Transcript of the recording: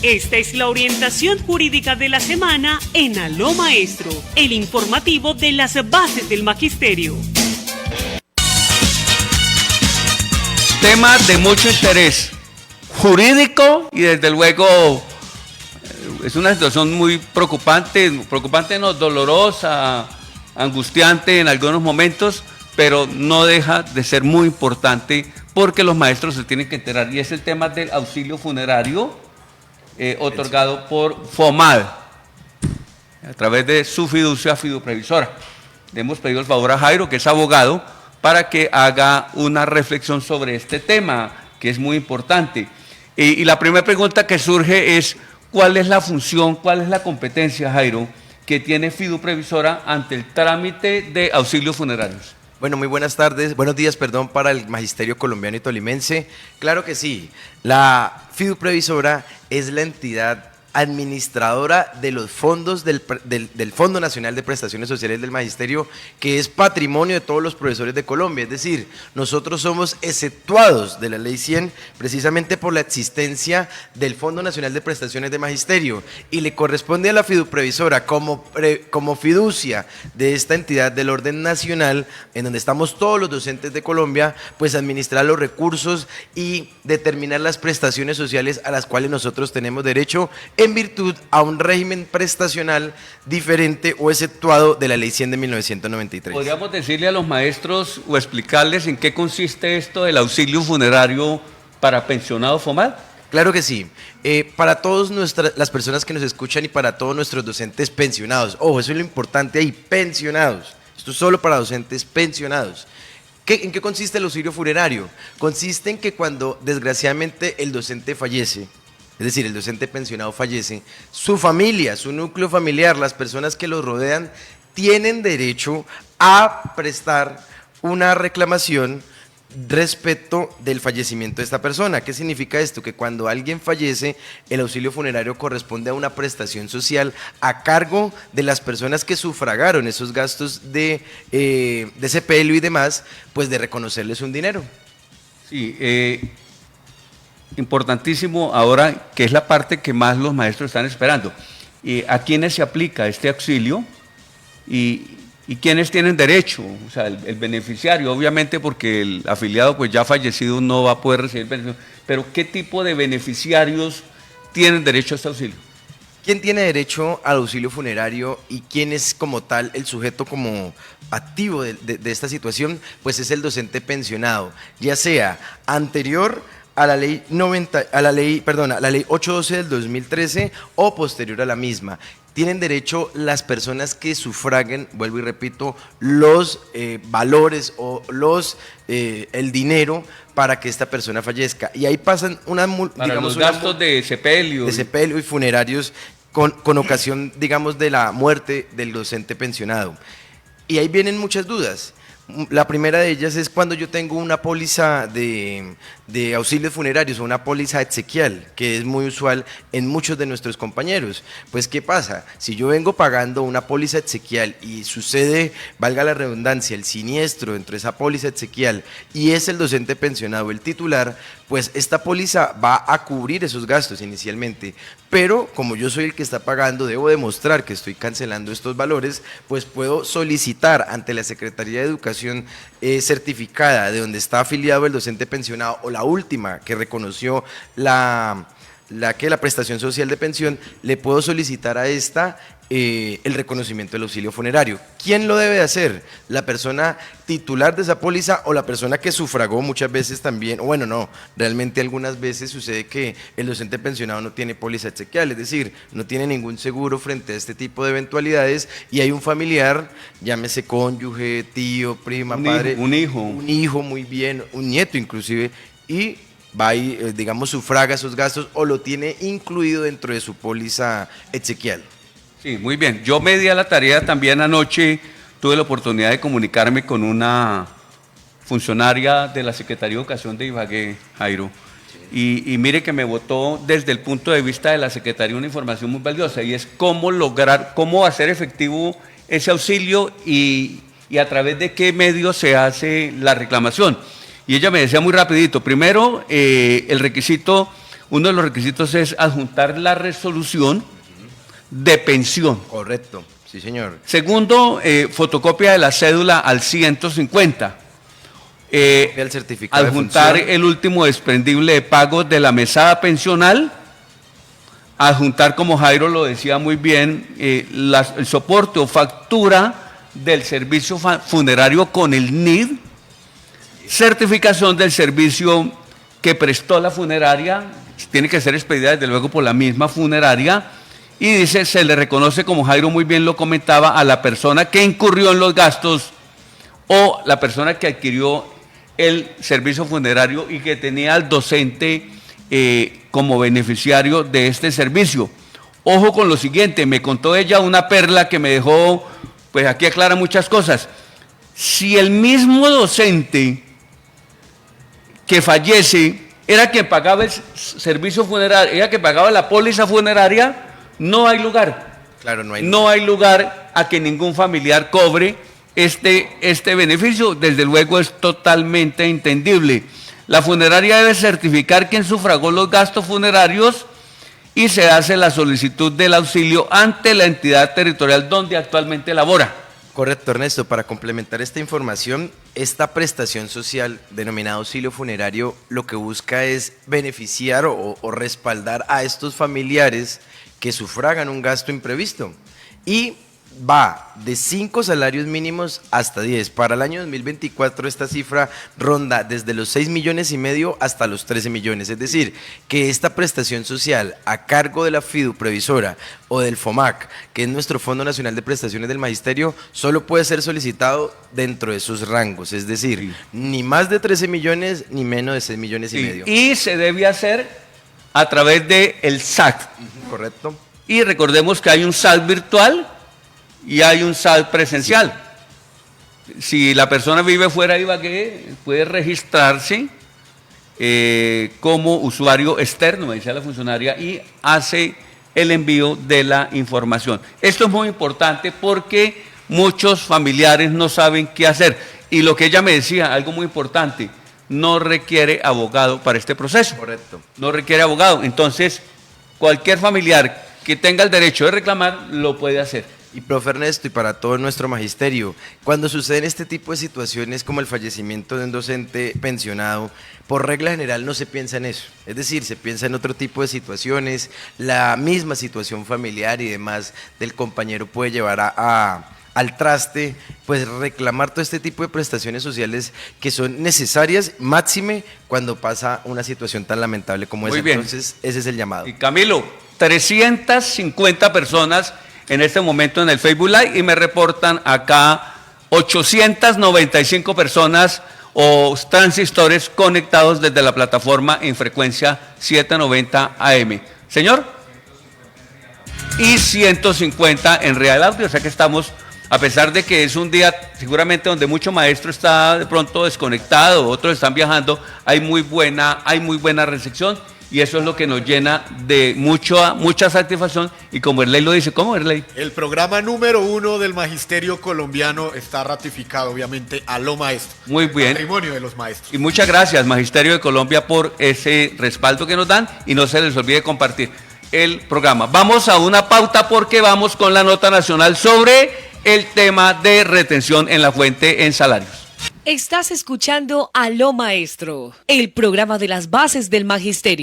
Esta es la orientación jurídica de la semana en Aló Maestro, el informativo de las bases del magisterio. Tema de mucho interés jurídico y desde luego es una situación muy preocupante no, dolorosa, angustiante en algunos momentos, pero no deja de ser muy importante porque los maestros se tienen que enterar, y es el tema del auxilio funerario otorgado por FOMAD a través de su fiducia fiduprevisora. Le hemos pedido el favor a Jairo, que es abogado, para que haga una reflexión sobre este tema, que es muy importante. Y la primera pregunta que surge es, ¿cuál es la función, cuál es la competencia, Jairo, que tiene fiduprevisora ante el trámite de auxilios funerarios? Bueno, muy buenas tardes, buenos días, perdón, para el magisterio colombiano y tolimense. Claro que sí, la fiduprevisora es la entidad administradora de los fondos del Fondo Nacional de Prestaciones Sociales del Magisterio, que es patrimonio de todos los profesores de Colombia. Es decir, nosotros somos exceptuados de la Ley 100 precisamente por la existencia del Fondo Nacional de Prestaciones de Magisterio, y le corresponde a la fiduprevisora como fiducia de esta entidad del orden nacional, en donde estamos todos los docentes de Colombia, pues administrar los recursos y determinar las prestaciones sociales a las cuales nosotros tenemos derecho en virtud a un régimen prestacional diferente o exceptuado de la Ley 100 de 1993. ¿Podríamos decirle a los maestros o explicarles en qué consiste esto del auxilio funerario para pensionados FOMAD? Claro que sí. Para todas las personas que nos escuchan y para todos nuestros docentes pensionados, ojo, eso es lo importante ahí, pensionados. Esto es solo para docentes pensionados. ¿En qué consiste el auxilio funerario? Consiste en que cuando desgraciadamente el docente fallece, es decir, el docente pensionado fallece, su familia, su núcleo familiar, las personas que lo rodean, tienen derecho a prestar una reclamación respecto del fallecimiento de esta persona. ¿Qué significa esto? Que cuando alguien fallece, el auxilio funerario corresponde a una prestación social a cargo de las personas que sufragaron esos gastos de sepelio y demás, pues de reconocerles un dinero. Sí, importantísimo ahora, que es la parte que más los maestros están esperando. ¿A quiénes se aplica este auxilio y quiénes tienen derecho? O sea, el beneficiario, obviamente, porque el afiliado pues ya fallecido no va a poder recibir beneficio, pero ¿qué tipo de beneficiarios tienen derecho a este auxilio? ¿Quién tiene derecho al auxilio funerario y quién es como tal el sujeto como activo de esta situación? Pues es el docente pensionado, ya sea anterior a la ley 812 del 2013 o posterior a la misma. Tienen derecho las personas que sufraguen, vuelvo y repito, los valores o el dinero para que esta persona fallezca. Y ahí pasan los gastos de sepelio. De sepelio y funerarios con ocasión, digamos, de la muerte del docente pensionado. Y ahí vienen muchas dudas. La primera de ellas es cuando yo tengo una póliza de auxilios funerarios o una póliza exequial, que es muy usual en muchos de nuestros compañeros. Pues, ¿qué pasa? Si yo vengo pagando una póliza exequial y sucede, valga la redundancia, el siniestro dentro de esa póliza exequial y es el docente pensionado el titular, pues esta póliza va a cubrir esos gastos inicialmente, pero como yo soy el que está pagando, debo demostrar que estoy cancelando estos valores, pues puedo solicitar ante la Secretaría de Educación certificada de donde está afiliado el docente pensionado o la última que reconoció la prestación social de pensión, le puedo solicitar a esta el reconocimiento del auxilio funerario. ¿Quién lo debe hacer? ¿La persona titular de esa póliza o la persona que sufragó? Muchas veces también, o bueno, no, realmente algunas veces sucede que el docente pensionado no tiene póliza exequial, es decir, no tiene ningún seguro frente a este tipo de eventualidades y hay un familiar, llámese cónyuge, tío, prima, padre, un hijo, muy bien, un nieto inclusive, y va y, digamos, sufraga esos gastos o lo tiene incluido dentro de su póliza exequial. Sí, muy bien. Yo me di a la tarea también anoche, tuve la oportunidad de comunicarme con una funcionaria de la Secretaría de Educación de Ibagué, Jairo, y mire que me botó desde el punto de vista de la Secretaría una información muy valiosa, y es cómo hacer efectivo ese auxilio y a través de qué medios se hace la reclamación. Y ella me decía muy rapidito, primero, el requisito uno de los requisitos es adjuntar la resolución de pensión. Correcto, sí señor. Segundo, fotocopia de la cédula al 150. El certificado Adjuntar de función. el último desprendible de pagos de la mesada pensional. Adjuntar, como Jairo lo decía muy bien, el soporte o factura del servicio funerario con el NID, certificación del servicio que prestó la funeraria, tiene que ser expedida desde luego por la misma funeraria, y dice, se le reconoce, como Jairo muy bien lo comentaba, a la persona que incurrió en los gastos o la persona que adquirió el servicio funerario y que tenía al docente como beneficiario de este servicio. Ojo con lo siguiente, me contó ella una perla que me dejó, pues aquí aclara muchas cosas. Si el mismo docente que fallece era quien pagaba el servicio funerario, era quien pagaba la póliza funeraria, no hay lugar. Claro, no hay No hay lugar a que ningún familiar cobre este beneficio. Desde luego es totalmente entendible. La funeraria debe certificar quién sufragó los gastos funerarios y se hace la solicitud del auxilio ante la entidad territorial donde actualmente labora. Correcto, Ernesto. Para complementar esta información, esta prestación social denominada auxilio funerario lo que busca es beneficiar o respaldar a estos familiares que sufragan un gasto imprevisto y va de 5 salarios mínimos hasta 10. Para el año 2024 esta cifra ronda desde los 6,5 millones hasta los 13 millones. Es decir, que esta prestación social a cargo de la FIDU previsora o del FOMAC, que es nuestro Fondo Nacional de Prestaciones del Magisterio, solo puede ser solicitado dentro de sus rangos. Es decir, Sí. ni más de 13 millones ni menos de 6,5 millones. Y se debe hacer a través del SAT. Correcto. Y recordemos que hay un SAT virtual y hay un SAT presencial. Si la persona vive fuera de Ibagué, puede registrarse como usuario externo, me decía la funcionaria, y hace el envío de la información. Esto es muy importante porque muchos familiares no saben qué hacer. Y lo que ella me decía, algo muy importante, no requiere abogado para este proceso. Correcto. No requiere abogado. Entonces, cualquier familiar que tenga el derecho de reclamar, lo puede hacer. Y profe Ernesto, y para todo nuestro magisterio, cuando suceden este tipo de situaciones como el fallecimiento de un docente pensionado, por regla general no se piensa en eso, es decir, se piensa en otro tipo de situaciones, la misma situación familiar y demás del compañero puede llevar al traste, pues reclamar todo este tipo de prestaciones sociales que son necesarias, máxime cuando pasa una situación tan lamentable como Muy esa. bien. Entonces, ese es el llamado. Y Camilo, 350 personas en este momento en el Facebook Live y me reportan acá 895 personas o transistores conectados desde la plataforma en frecuencia 790 AM. Señor, y 150 en Real Audio, o sea que estamos, a pesar de que es un día seguramente donde mucho maestro está de pronto desconectado, otros están viajando, hay muy buena recepción. Y eso es lo que nos llena de mucha satisfacción. Y como Erley lo dice, ¿cómo, Erley? El programa número 1 del Magisterio Colombiano está ratificado, obviamente, a lo maestro. Muy bien. Patrimonio de los maestros. Y muchas gracias, Magisterio de Colombia, por ese respaldo que nos dan. Y no se les olvide compartir el programa. Vamos a una pauta porque vamos con la nota nacional sobre el tema de retención en la fuente en salarios. Estás escuchando Aló Maestro, el programa de las bases del magisterio.